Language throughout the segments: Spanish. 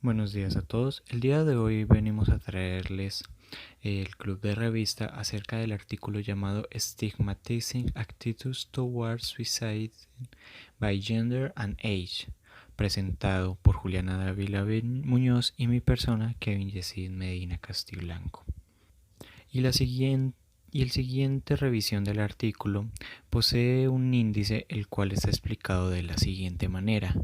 Buenos días a todos. El día de hoy venimos a traerles el club de revista acerca del artículo llamado Stigmatizing Attitudes Towards Suicide by Gender and Age, presentado por Juliana Dávila Muñoz y mi persona, Kevin Yesid Medina Castiblanco. Y el siguiente revisión del artículo posee un índice el cual está explicado de la siguiente manera.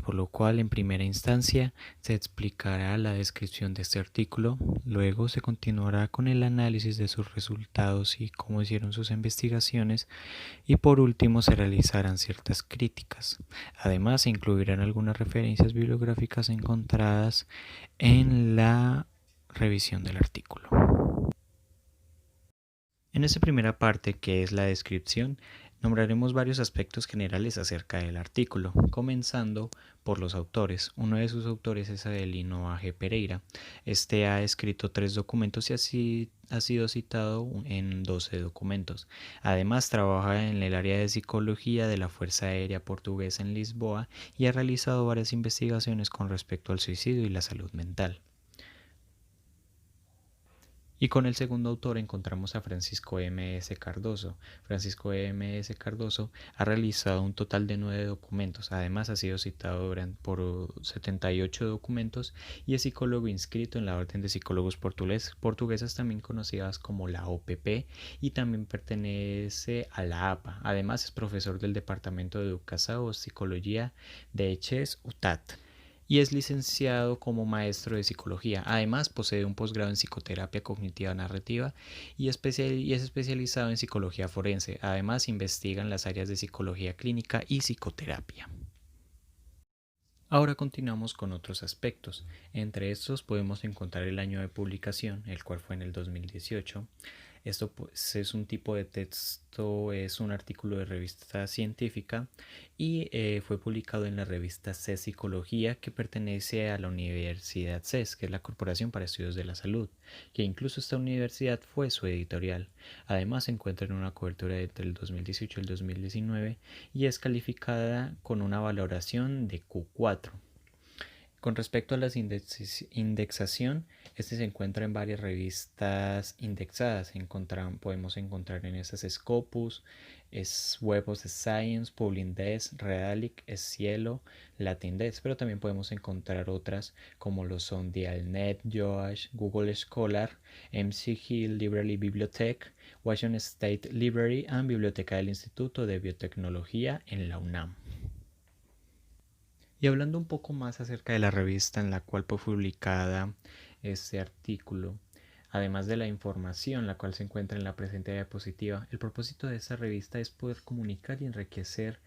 Por lo cual en primera instancia se explicará la descripción de este artículo, luego se continuará con el análisis de sus resultados y cómo hicieron sus investigaciones y por último se realizarán ciertas críticas. Además se incluirán algunas referencias bibliográficas encontradas en la revisión del artículo. En esta primera parte, que es la descripción, nombraremos varios aspectos generales acerca del artículo, comenzando por los autores. Uno de sus autores es Adelino A.G. Pereira. Este ha escrito 3 documentos y así ha sido citado en 12 documentos. Además, trabaja en el área de psicología de la Fuerza Aérea Portuguesa en Lisboa y ha realizado varias investigaciones con respecto al suicidio y la salud mental. Y con el segundo autor encontramos a Francisco M.S. Cardoso. Francisco M.S. Cardoso ha realizado un total de 9 documentos. Además ha sido citado por 78 documentos y es psicólogo inscrito en la Orden de Psicólogos Portuguesas, también conocidas como la OPP, y también pertenece a la APA. Además es profesor del Departamento de Educación o Psicología de ECHES UTAT y es licenciado como maestro de psicología. Además, posee un posgrado en psicoterapia cognitiva narrativa y es especializado en psicología forense. Además, investiga en las áreas de psicología clínica y psicoterapia. Ahora continuamos con otros aspectos. Entre estos podemos encontrar el año de publicación, el cual fue en el 2018. Esto pues, es un tipo de texto, es un artículo de revista científica y fue publicado en la revista CES Psicología, que pertenece a la Universidad CES, que es la Corporación para Estudios de la Salud, que incluso esta universidad fue su editorial. Además se encuentra en una cobertura entre el 2018 y el 2019 y es calificada con una valoración de Q4. Con respecto a la indexación, este se encuentra en varias revistas indexadas. Podemos encontrar en estas Scopus, Web of Science, Publindex, Realic, Cielo, Latindex, pero también podemos encontrar otras como lo son Dialnet, Joash, Google Scholar, McGill Library Bibliothek, Washington State Library y Biblioteca del Instituto de Biotecnología en la UNAM. Y hablando un poco más acerca de la revista en la cual fue publicada este artículo, además de la información la cual se encuentra en la presente diapositiva, el propósito de esta revista es poder comunicar y enriquecer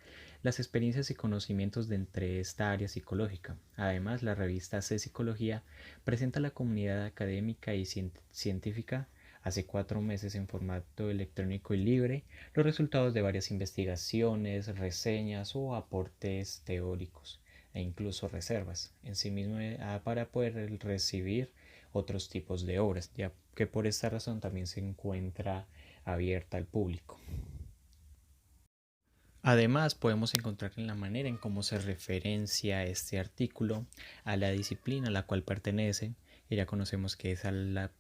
las experiencias y conocimientos de entre esta área psicológica. Además, la revista C Psicología presenta a la comunidad académica y científica hace 4 meses en formato electrónico y libre los resultados de varias investigaciones, reseñas o aportes teóricos e incluso reservas en sí mismo para poder recibir otros tipos de obras, ya que por esta razón también se encuentra abierta al público. Además, podemos encontrar en la manera en cómo se referencia este artículo a la disciplina a la cual pertenece, que ya conocemos que es a la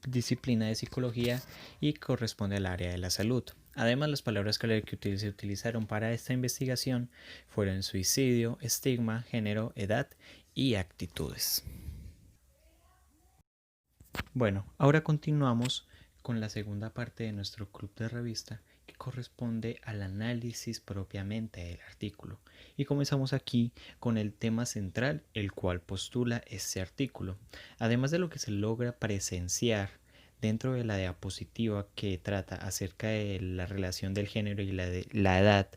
disciplina de psicología y corresponde al área de la salud. Además, las palabras que se utilizaron para esta investigación fueron suicidio, estigma, género, edad y actitudes. Bueno, ahora continuamos con la segunda parte de nuestro club de revista, que corresponde al análisis propiamente del artículo. Y comenzamos aquí con el tema central, el cual postula este artículo. Además de lo que se logra presenciar dentro de la diapositiva que trata acerca de la relación del género y la edad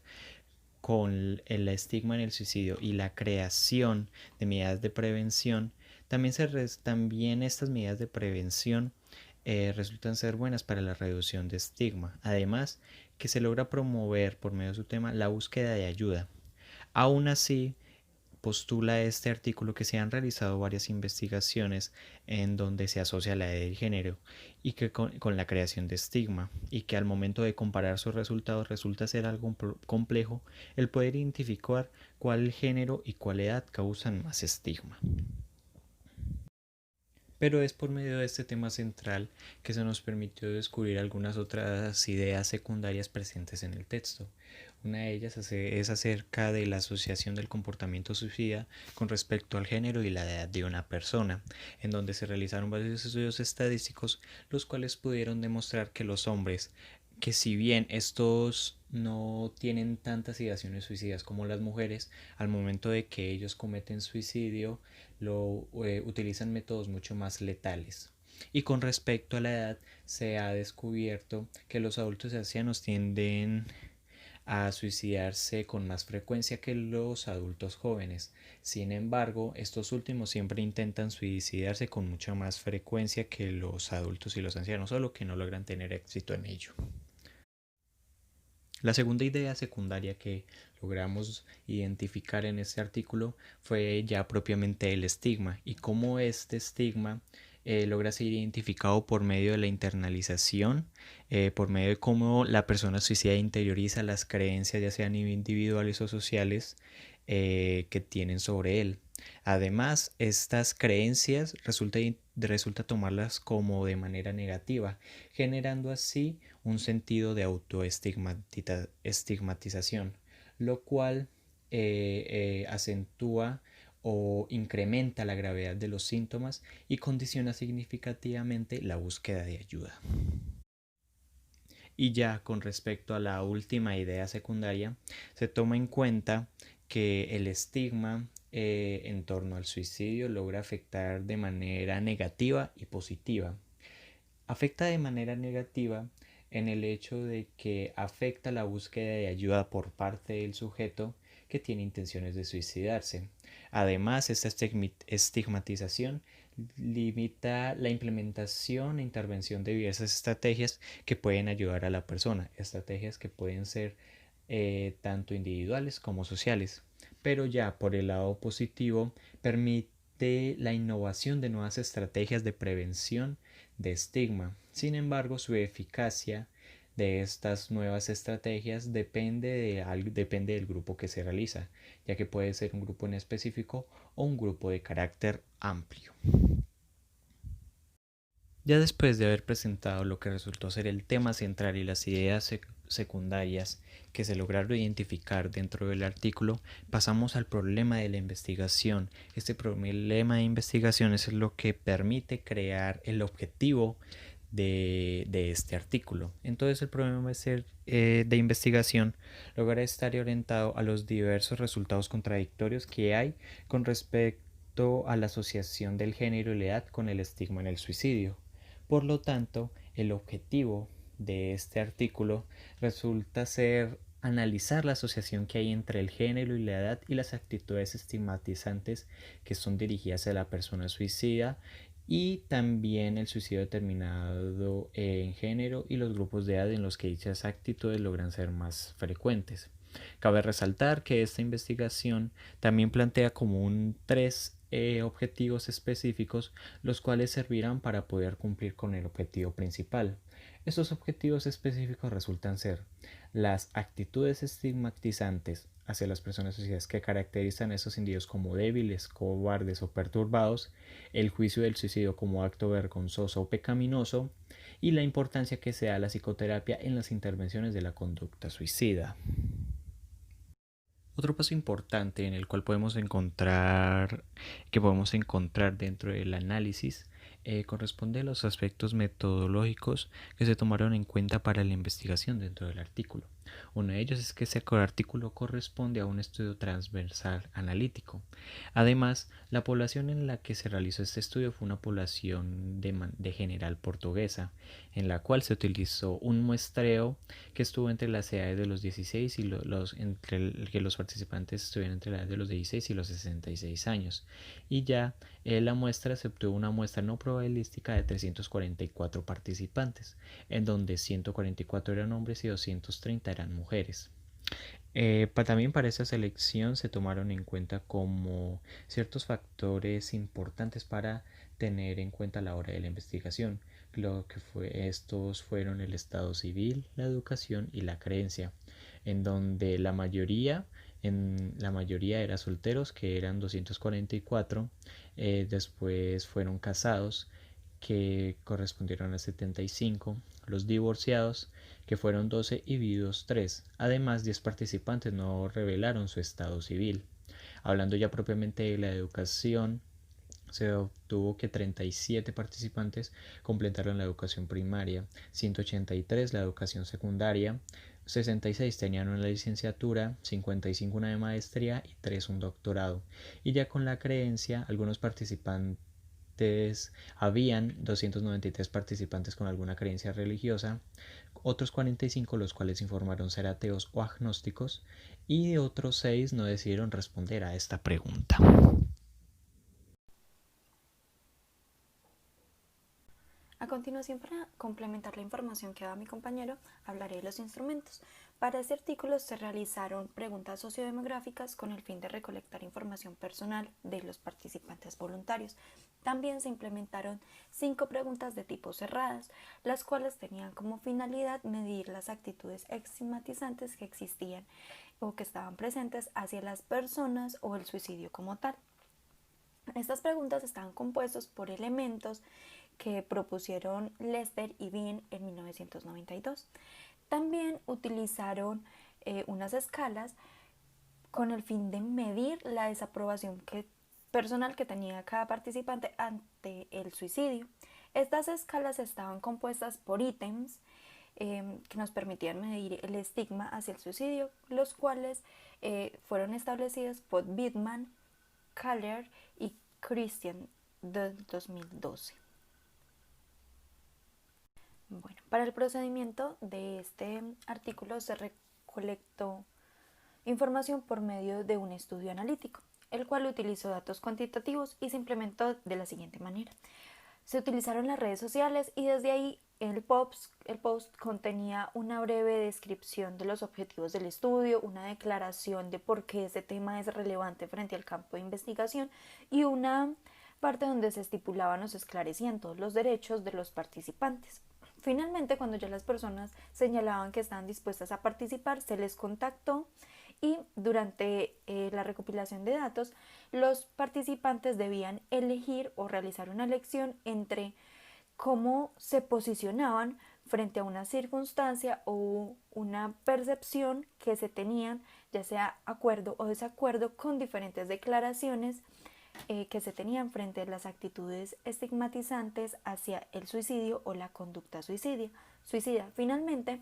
con el estigma en el suicidio y la creación de medidas de prevención, también estas medidas de prevención resultan ser buenas para la reducción de estigma. Además, que se logra promover por medio de su tema la búsqueda de ayuda. Aún así, postula este artículo que se han realizado varias investigaciones en donde se asocia la edad y género y que con la creación de estigma, y que al momento de comparar sus resultados resulta ser algo complejo el poder identificar cuál género y cuál edad causan más estigma. Pero es por medio de este tema central que se nos permitió descubrir algunas otras ideas secundarias presentes en el texto. Una de ellas es acerca de la asociación del comportamiento suicida con respecto al género y la edad de una persona, en donde se realizaron varios estudios estadísticos, los cuales pudieron demostrar que los hombres, que si bien estos no tienen tantas ideaciones suicidas como las mujeres, al momento de que ellos cometen suicidio, utilizan métodos mucho más letales. Y con respecto a la edad, se ha descubierto que los adultos ancianos tienden a suicidarse con más frecuencia que los adultos jóvenes. Sin embargo, estos últimos siempre intentan suicidarse con mucha más frecuencia que los adultos y los ancianos, solo que no logran tener éxito en ello. La segunda idea secundaria que logramos identificar en este artículo fue ya propiamente el estigma, y cómo este estigma logra ser identificado por medio de la internalización, por medio de cómo la persona suicida interioriza las creencias, ya sean individuales o sociales, que tienen sobre él. Además, estas creencias resulta tomarlas como de manera negativa, generando así un sentido de autoestigmatización, lo cual acentúa o incrementa la gravedad de los síntomas y condiciona significativamente la búsqueda de ayuda. Y ya con respecto a la última idea secundaria, se toma en cuenta que el estigma en torno al suicidio logra afectar de manera negativa y positiva. Afecta de manera negativa en el hecho de que afecta la búsqueda de ayuda por parte del sujeto que tiene intenciones de suicidarse. Además, esta estigmatización limita la implementación e intervención de diversas estrategias que pueden ayudar a la persona, estrategias que pueden ser tanto individuales como sociales. Pero ya por el lado positivo, permite la innovación de nuevas estrategias de prevención de estigma. Sin embargo, su eficacia de estas nuevas estrategias depende del grupo que se realiza, ya que puede ser un grupo en específico o un grupo de carácter amplio. Ya después de haber presentado lo que resultó ser el tema central y las ideas secundarias que se lograron identificar dentro del artículo, pasamos al problema de la investigación. Este problema de investigación es lo que permite crear el objetivo de este artículo. Entonces el problema de investigación logra estar orientado a los diversos resultados contradictorios que hay con respecto a la asociación del género y la edad con el estigma en el suicidio. Por lo tanto, el objetivo de este artículo resulta ser analizar la asociación que hay entre el género y la edad y las actitudes estigmatizantes que son dirigidas a la persona suicida, y también el suicidio determinado en género y los grupos de edad en los que dichas actitudes logran ser más frecuentes. Cabe resaltar que esta investigación también plantea como tres objetivos específicos, los cuales servirán para poder cumplir con el objetivo principal. Estos objetivos específicos resultan ser las actitudes estigmatizantes hacia las personas suicidas que caracterizan a esos individuos como débiles, cobardes o perturbados, el juicio del suicidio como acto vergonzoso o pecaminoso, y la importancia que se da a la psicoterapia en las intervenciones de la conducta suicida. Otro paso importante en el cual podemos encontrar dentro del análisis corresponde a los aspectos metodológicos que se tomaron en cuenta para la investigación dentro del artículo. Uno de ellos es que ese artículo corresponde a un estudio transversal analítico. Además, la población en la que se realizó este estudio fue una población de general portuguesa, en la cual se utilizó un muestreo que estuvo entre las edades de los 16 y que los participantes estuvieron entre la edad de los 16 y los 66 años. Y ya la muestra se obtuvo una muestra no probabilística de 344 participantes, en donde 144 eran hombres y 230 eran mujeres. También para esa selección se tomaron en cuenta como ciertos factores importantes para tener en cuenta a la hora de la investigación. Estos fueron el estado civil, la educación y la creencia, en donde la mayoría eran solteros, que eran 244, después fueron casados, que correspondieron a 75, los divorciados, que fueron 12 y viudos 3. Además, 10 participantes no revelaron su estado civil. Hablando ya propiamente de la educación, se obtuvo que 37 participantes completaron la educación primaria, 183 la educación secundaria, 66 tenían una licenciatura, 55 una de maestría y 3 un doctorado. Y ya con la creencia, algunos participantes habían 293 participantes con alguna creencia religiosa, otros 45 los cuales informaron ser ateos o agnósticos, y otros 6 no decidieron responder a esta pregunta. A continuación, para complementar la información que daba mi compañero, hablaré de los instrumentos. Para este artículo se realizaron preguntas sociodemográficas con el fin de recolectar información personal de los participantes voluntarios. También se implementaron 5 preguntas de tipo cerradas, las cuales tenían como finalidad medir las actitudes estigmatizantes que existían o que estaban presentes hacia las personas o el suicidio como tal. Estas preguntas estaban compuestas por elementos que propusieron Lester y Bean en 1992. También utilizaron unas escalas con el fin de medir la desaprobación personal que tenía cada participante ante el suicidio. Estas escalas estaban compuestas por ítems que nos permitían medir el estigma hacia el suicidio, los cuales fueron establecidos por Bittman, Kaller y Christian de 2012. Bueno, para el procedimiento de este artículo se recolectó información por medio de un estudio analítico, el cual utilizó datos cuantitativos y se implementó de la siguiente manera. Se utilizaron las redes sociales y desde ahí el post contenía una breve descripción de los objetivos del estudio, una declaración de por qué ese tema es relevante frente al campo de investigación y una parte donde se estipulaban o se esclarecían todos los derechos de los participantes. Finalmente, cuando ya las personas señalaban que estaban dispuestas a participar, se les contactó y durante la recopilación de datos, los participantes debían elegir o realizar una elección entre cómo se posicionaban frente a una circunstancia o una percepción que se tenían, ya sea acuerdo o desacuerdo con diferentes declaraciones que se tenían frente a las actitudes estigmatizantes hacia el suicidio o la conducta suicida. Finalmente,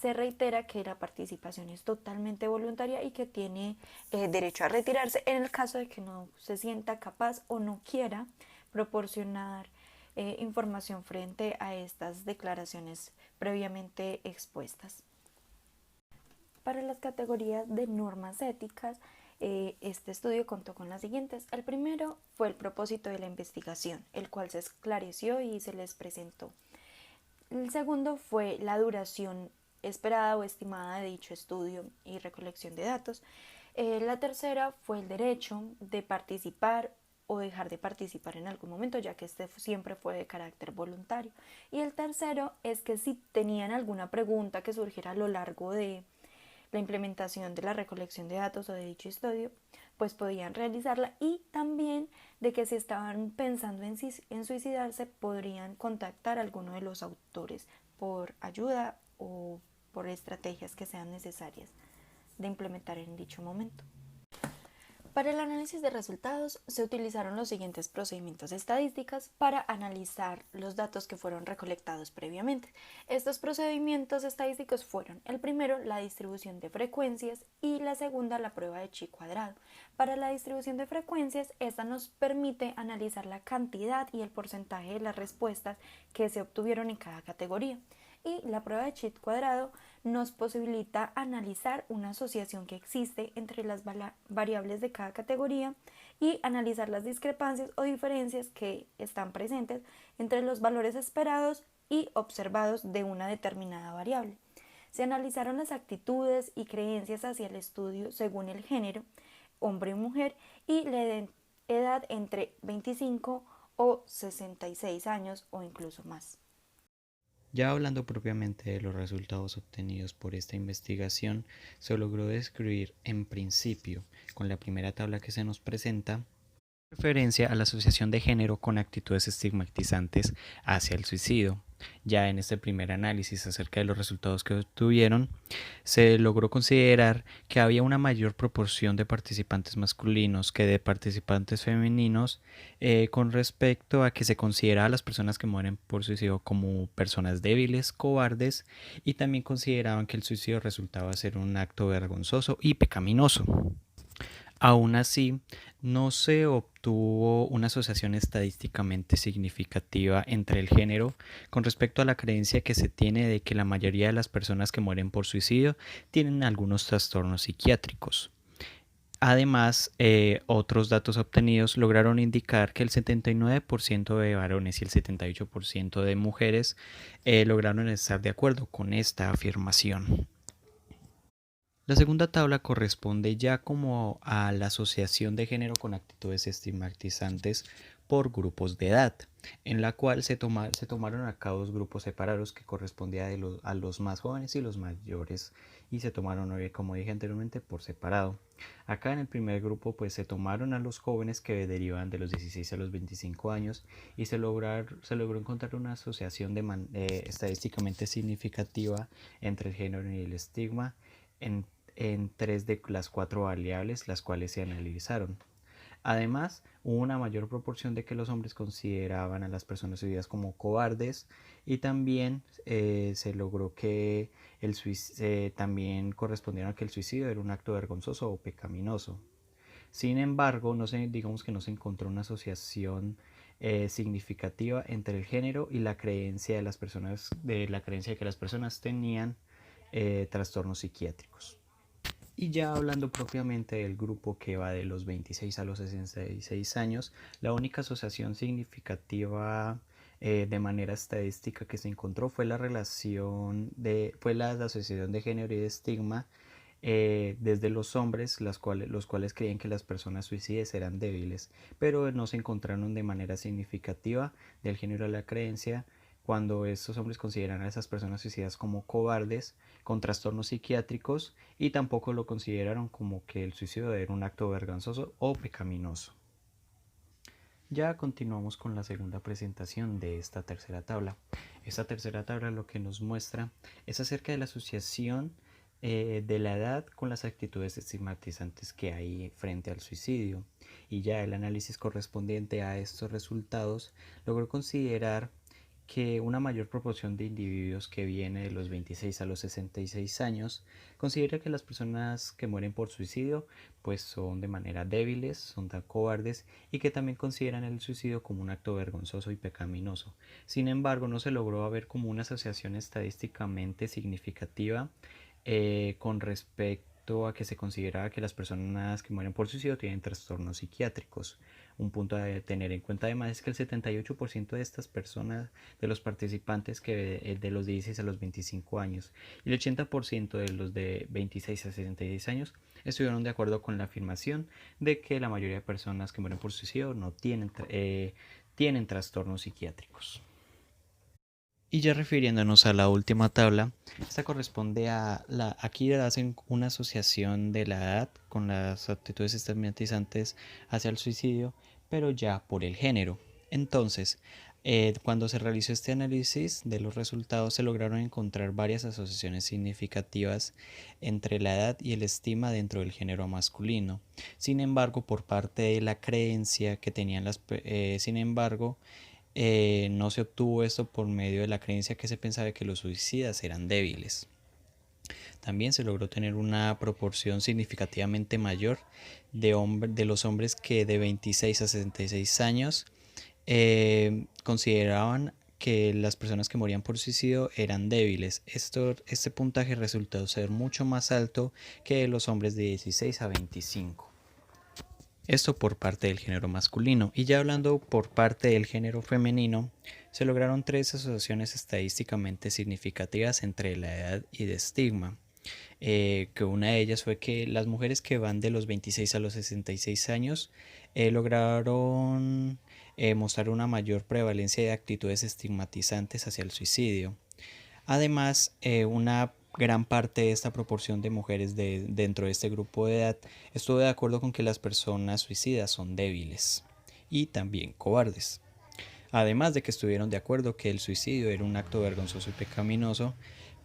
se reitera que la participación es totalmente voluntaria y que tiene derecho a retirarse en el caso de que no se sienta capaz o no quiera proporcionar información frente a estas declaraciones previamente expuestas. Para las categorías de normas éticas, este estudio contó con las siguientes. El primero fue el propósito de la investigación, el cual se esclareció y se les presentó. El segundo fue la duración esperada o estimada de dicho estudio y recolección de datos. La tercera fue el derecho de participar o dejar de participar en algún momento, ya que este siempre fue de carácter voluntario. Y el tercero es que si tenían alguna pregunta que surgiera a lo largo de la implementación de la recolección de datos o de dicho estudio, pues podían realizarla, y también de que si estaban pensando en suicidarse podrían contactar a alguno de los autores por ayuda o por estrategias que sean necesarias de implementar en dicho momento. Para el análisis de resultados se utilizaron los siguientes procedimientos estadísticos para analizar los datos que fueron recolectados previamente. Estos procedimientos estadísticos fueron: el primero, la distribución de frecuencias, y la segunda, la prueba de chi cuadrado. Para la distribución de frecuencias, esta nos permite analizar la cantidad y el porcentaje de las respuestas que se obtuvieron en cada categoría. Y la prueba de chi cuadrado nos posibilita analizar una asociación que existe entre las variables de cada categoría y analizar las discrepancias o diferencias que están presentes entre los valores esperados y observados de una determinada variable. Se analizaron las actitudes y creencias hacia el estudio según el género, hombre o mujer, y la edad entre 25 o 66 años o incluso más. Ya hablando propiamente de los resultados obtenidos por esta investigación, se logró describir en principio, con la primera tabla que se nos presenta, referencia a la asociación de género con actitudes estigmatizantes hacia el suicidio. Ya en este primer análisis acerca de los resultados que obtuvieron, se logró considerar que había una mayor proporción de participantes masculinos que de participantes femeninos con respecto a que se considera a las personas que mueren por suicidio como personas débiles, cobardes, y también consideraban que el suicidio resultaba ser un acto vergonzoso y pecaminoso. Aún así, no se obtuvo una asociación estadísticamente significativa entre el género con respecto a la creencia que se tiene de que la mayoría de las personas que mueren por suicidio tienen algunos trastornos psiquiátricos. Además, otros datos obtenidos lograron indicar que el 79% de varones y el 78% de mujeres lograron estar de acuerdo con esta afirmación. La segunda tabla corresponde ya como a la asociación de género con actitudes estigmatizantes por grupos de edad, en la cual se tomaron acá dos grupos separados que correspondían a los más jóvenes y los mayores, y se tomaron, como dije anteriormente, por separado. Acá en el primer grupo pues se tomaron a los jóvenes que derivan de los 16 a los 25 años y se logró encontrar una asociación estadísticamente significativa entre el género y el estigma en tres de las cuatro variables las cuales se analizaron. Además, hubo una mayor proporción de que los hombres consideraban a las personas suicidas como cobardes, y también se logró que también correspondieron a que el suicidio era un acto vergonzoso o pecaminoso. Sin embargo, digamos que no se encontró una asociación significativa entre el género y la creencia de la creencia de que las personas tenían trastornos psiquiátricos. Y ya hablando propiamente del grupo que va de los 26 a los 66 años, la única asociación significativa de manera estadística que se encontró fue la asociación de género y de estigma desde los hombres, los cuales creían que las personas suicidas eran débiles, pero no se encontraron de manera significativa del género de la creencia cuando estos hombres consideran a esas personas suicidas como cobardes, con trastornos psiquiátricos, y tampoco lo consideraron como que el suicidio era un acto vergonzoso o pecaminoso. Ya continuamos con la segunda presentación de esta tercera tabla. Esta tercera tabla lo que nos muestra es acerca de la asociación de la edad con las actitudes estigmatizantes que hay frente al suicidio, y ya el análisis correspondiente a estos resultados logró considerar que una mayor proporción de individuos que viene de los 26 a los 66 años considera que las personas que mueren por suicidio pues son de manera débiles, son tan cobardes, y que también consideran el suicidio como un acto vergonzoso y pecaminoso. Sin embargo, no se logró ver como una asociación estadísticamente significativa con respecto a que se consideraba que las personas que mueren por suicidio tienen trastornos psiquiátricos. Un punto a tener en cuenta además es que el 78% de estas personas, de los participantes que de los 16 a los 25 años y el 80% de los de 26 a 66 años estuvieron de acuerdo con la afirmación de que la mayoría de personas que mueren por suicidio no tienen trastornos psiquiátricos. Y ya refiriéndonos a la última tabla, esta corresponde aquí hacen una asociación de la edad con las actitudes estigmatizantes hacia el suicidio, pero ya por el género. Entonces, cuando se realizó este análisis de los resultados, se lograron encontrar varias asociaciones significativas entre la edad y el estigma dentro del género masculino. Sin embargo, por parte de la creencia que tenían no se obtuvo esto por medio de la creencia que se pensaba que los suicidas eran débiles. También se logró tener una proporción significativamente mayor de los hombres que de 26 a 66 años consideraban que las personas que morían por suicidio eran débiles. Este puntaje resultó ser mucho más alto que los hombres de 16 a 25. Esto por parte del género masculino. Y ya hablando por parte del género femenino, Se lograron tres asociaciones estadísticamente significativas entre la edad y de estigma. Que una de ellas fue que las mujeres que van de los 26 a los 66 años lograron mostrar una mayor prevalencia de actitudes estigmatizantes hacia el suicidio. Además, una gran parte de esta proporción de mujeres dentro de este grupo de edad estuvo de acuerdo con que las personas suicidas son débiles y también cobardes. Además de que estuvieron de acuerdo que el suicidio era un acto vergonzoso y pecaminoso,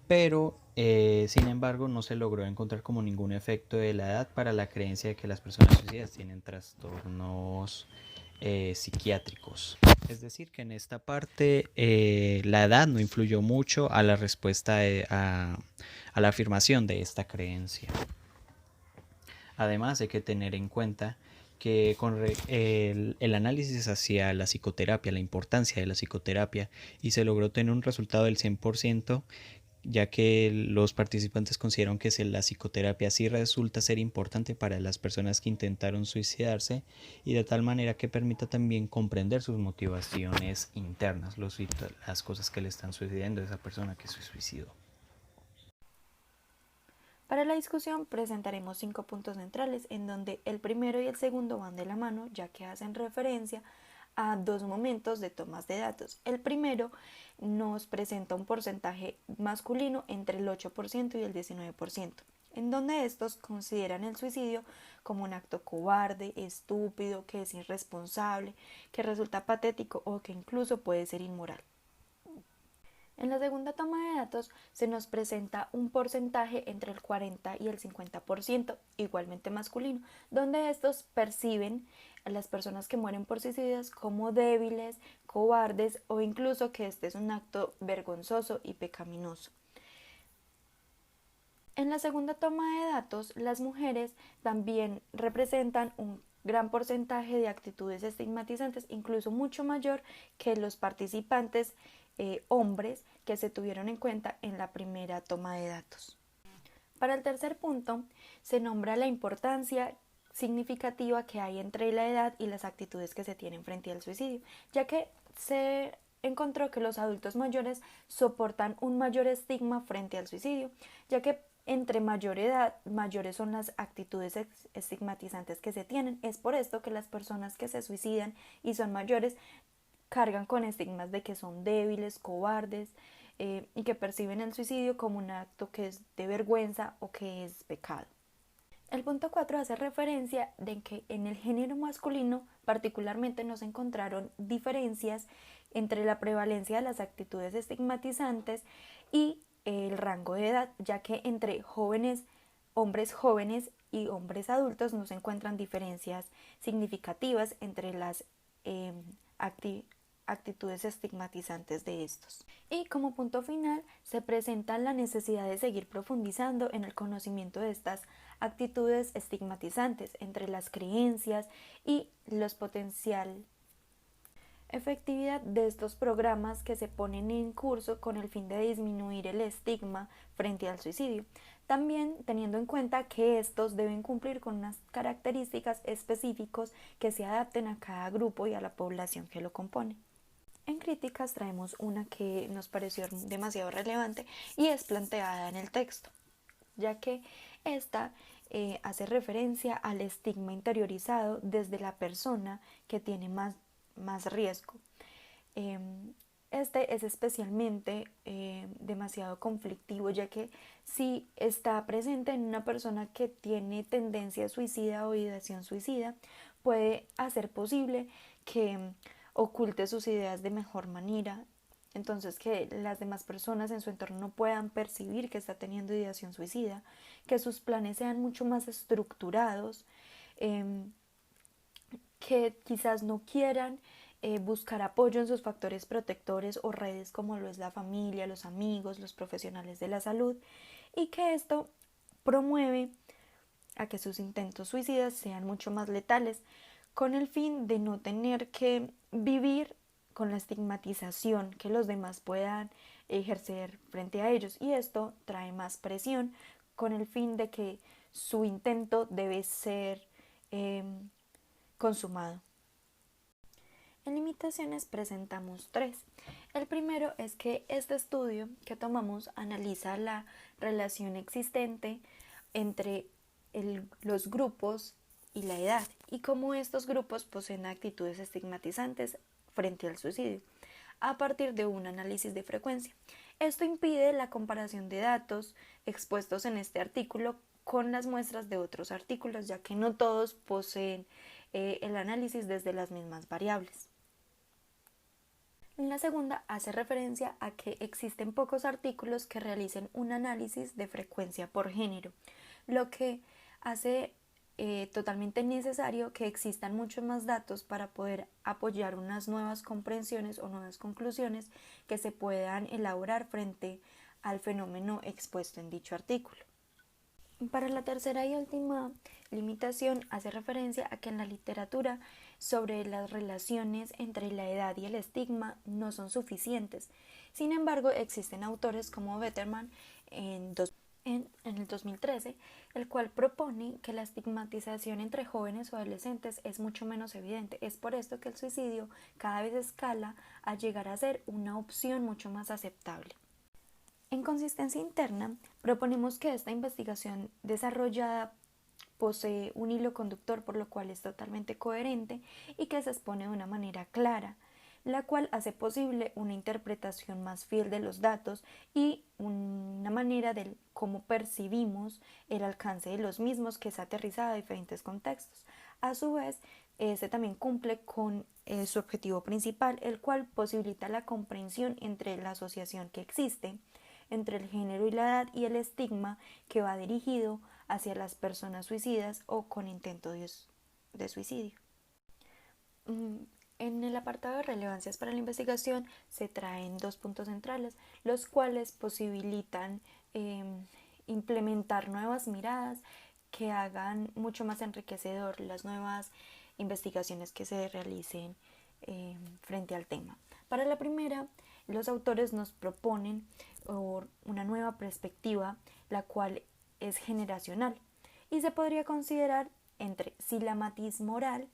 pero sin embargo no se logró encontrar como ningún efecto de la edad para la creencia de que las personas suicidas tienen trastornos psiquiátricos. Es decir, que en esta parte la edad no influyó mucho a la respuesta a la afirmación de esta creencia. Además hay que tener en cuenta que con el análisis hacia la psicoterapia, la importancia de la psicoterapia, y se logró tener un resultado del 100%, ya que los participantes consideraron que la psicoterapia sí resulta ser importante para las personas que intentaron suicidarse y de tal manera que permita también comprender sus motivaciones internas, las cosas que le están sucediendo a esa persona que se suicidó. Para la discusión presentaremos 5 puntos centrales en donde el primero y el segundo van de la mano, ya que hacen referencia a dos momentos de tomas de datos. El primero nos presenta un porcentaje masculino entre el 8% y el 19%, en donde estos consideran el suicidio como un acto cobarde, estúpido, que es irresponsable, que resulta patético o que incluso puede ser inmoral. En la segunda toma de datos se nos presenta un porcentaje entre el 40 y el 50%, igualmente masculino, donde estos perciben a las personas que mueren por suicidios como débiles, cobardes o incluso que este es un acto vergonzoso y pecaminoso. En la segunda toma de datos, las mujeres también representan un gran porcentaje de actitudes estigmatizantes, incluso mucho mayor que los participantes hombres que se tuvieron en cuenta en la primera toma de datos. Para el tercer punto, se nombra la importancia significativa que hay entre la edad y las actitudes que se tienen frente al suicidio, ya que se encontró que los adultos mayores soportan un mayor estigma frente al suicidio, ya que entre mayor edad, mayores son las actitudes estigmatizantes que se tienen. Es por esto que las personas que se suicidan y son mayores cargan con estigmas de que son débiles, cobardes y que perciben el suicidio como un acto que es de vergüenza o que es pecado. El punto 4 hace referencia de que en el género masculino particularmente no se encontraron diferencias entre la prevalencia de las actitudes estigmatizantes y el rango de edad, ya que entre hombres jóvenes y hombres adultos no se encuentran diferencias significativas entre las actitudes estigmatizantes de estos. Y como punto final se presenta la necesidad de seguir profundizando en el conocimiento de estas actitudes estigmatizantes entre las creencias y los potencial efectividad de estos programas que se ponen en curso con el fin de disminuir el estigma frente al suicidio, también teniendo en cuenta que estos deben cumplir con unas características específicas que se adapten a cada grupo y a la población que lo compone. En críticas traemos una que nos pareció demasiado relevante y es planteada en el texto, ya que esta hace referencia al estigma interiorizado desde la persona que tiene más riesgo. Este es especialmente demasiado conflictivo, ya que si está presente en una persona que tiene tendencia suicida o ideación suicida, puede hacer posible que oculte sus ideas de mejor manera, entonces que las demás personas en su entorno no puedan percibir que está teniendo ideación suicida, que sus planes sean mucho más estructurados, que quizás no quieran buscar apoyo en sus factores protectores o redes como lo es la familia, los amigos, los profesionales de la salud, y que esto promueve a que sus intentos suicidas sean mucho más letales, con el fin de no tener que vivir con la estigmatización que los demás puedan ejercer frente a ellos, y esto trae más presión con el fin de que su intento debe ser consumado. En límites limitaciones presentamos 3. El primero es que este estudio que tomamos analiza la relación existente entre los grupos y la edad y cómo estos grupos poseen actitudes estigmatizantes frente al suicidio a partir de un análisis de frecuencia. Esto impide la comparación de datos expuestos en este artículo con las muestras de otros artículos, ya que no todos poseen el análisis desde las mismas variables. La segunda hace referencia a que existen pocos artículos que realicen un análisis de frecuencia por género, lo que hace totalmente necesario que existan muchos más datos para poder apoyar unas nuevas comprensiones o nuevas conclusiones que se puedan elaborar frente al fenómeno expuesto en dicho artículo. Para la tercera y última limitación hace referencia a que en la literatura sobre las relaciones entre la edad y el estigma no son suficientes. Sin embargo, existen autores como Betterman en el 2013, el cual propone que la estigmatización entre jóvenes o adolescentes es mucho menos evidente. Es por esto que el suicidio cada vez escala a llegar a ser una opción mucho más aceptable. En consistencia interna, proponemos que esta investigación desarrollada posee un hilo conductor por lo cual es totalmente coherente y que se expone de una manera clara, la cual hace posible una interpretación más fiel de los datos y una manera de cómo percibimos el alcance de los mismos que es aterrizada a diferentes contextos. A su vez, este también cumple con su objetivo principal, el cual posibilita la comprensión entre la asociación que existe entre el género y la edad y el estigma que va dirigido hacia las personas suicidas o con intento de suicidio. En el apartado de relevancias para la investigación se traen 2 puntos centrales, los cuales posibilitan implementar nuevas miradas que hagan mucho más enriquecedor las nuevas investigaciones que se realicen frente al tema. Para la primera, los autores nos proponen una nueva perspectiva, la cual es generacional y se podría considerar entre si la matiz moral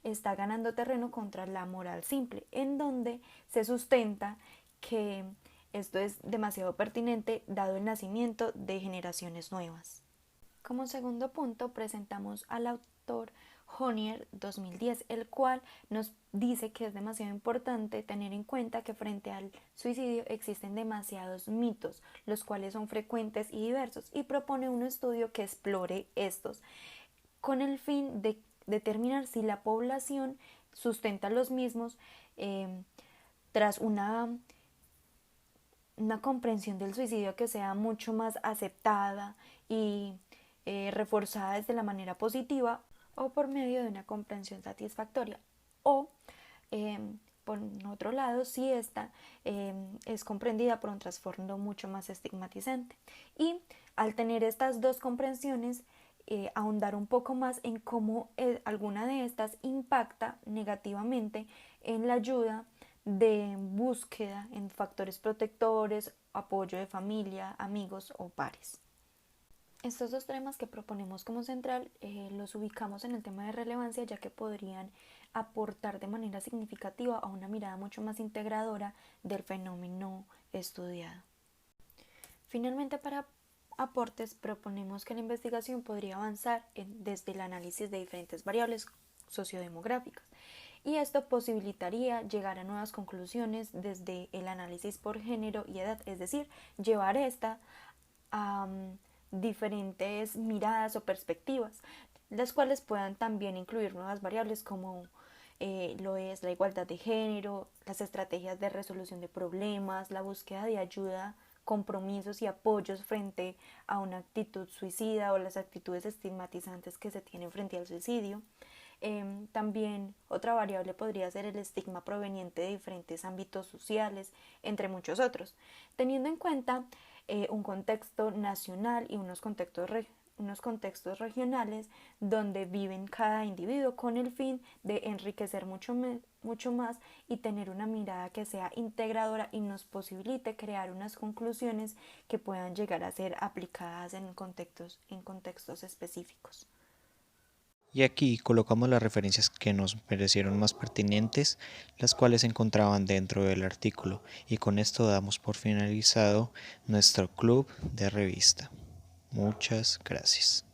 está ganando terreno contra la moral simple, en donde se sustenta que esto es demasiado pertinente dado el nacimiento de generaciones nuevas. Como segundo punto presentamos al autor Honier 2010, el cual nos dice que es demasiado importante tener en cuenta que frente al suicidio existen demasiados mitos, los cuales son frecuentes y diversos, y propone un estudio que explore estos, con el fin de determinar si la población sustenta los mismos tras una comprensión del suicidio que sea mucho más aceptada y reforzada desde la manera positiva o por medio de una comprensión satisfactoria o por otro lado si esta es comprendida por un trasfondo mucho más estigmatizante y al tener estas dos comprensiones ahondar un poco más en cómo alguna de estas impacta negativamente en la ayuda de búsqueda en factores protectores, apoyo de familia, amigos o pares. Estos 2 temas que proponemos como central los ubicamos en el tema de relevancia ya que podrían aportar de manera significativa a una mirada mucho más integradora del fenómeno estudiado. Finalmente, para aportes proponemos que la investigación podría avanzar desde el análisis de diferentes variables sociodemográficas y esto posibilitaría llegar a nuevas conclusiones desde el análisis por género y edad, es decir, llevar esta a diferentes miradas o perspectivas, las cuales puedan también incluir nuevas variables como lo es la igualdad de género, las estrategias de resolución de problemas, la búsqueda de ayuda, compromisos y apoyos frente a una actitud suicida o las actitudes estigmatizantes que se tienen frente al suicidio. También otra variable podría ser el estigma proveniente de diferentes ámbitos sociales, entre muchos otros, teniendo en cuenta un contexto nacional y unos contextos regionales donde viven cada individuo con el fin de enriquecer mucho más y tener una mirada que sea integradora y nos posibilite crear unas conclusiones que puedan llegar a ser aplicadas en contextos específicos. Y aquí colocamos las referencias que nos parecieron más pertinentes, las cuales se encontraban dentro del artículo, y con esto damos por finalizado nuestro club de revista. Muchas gracias.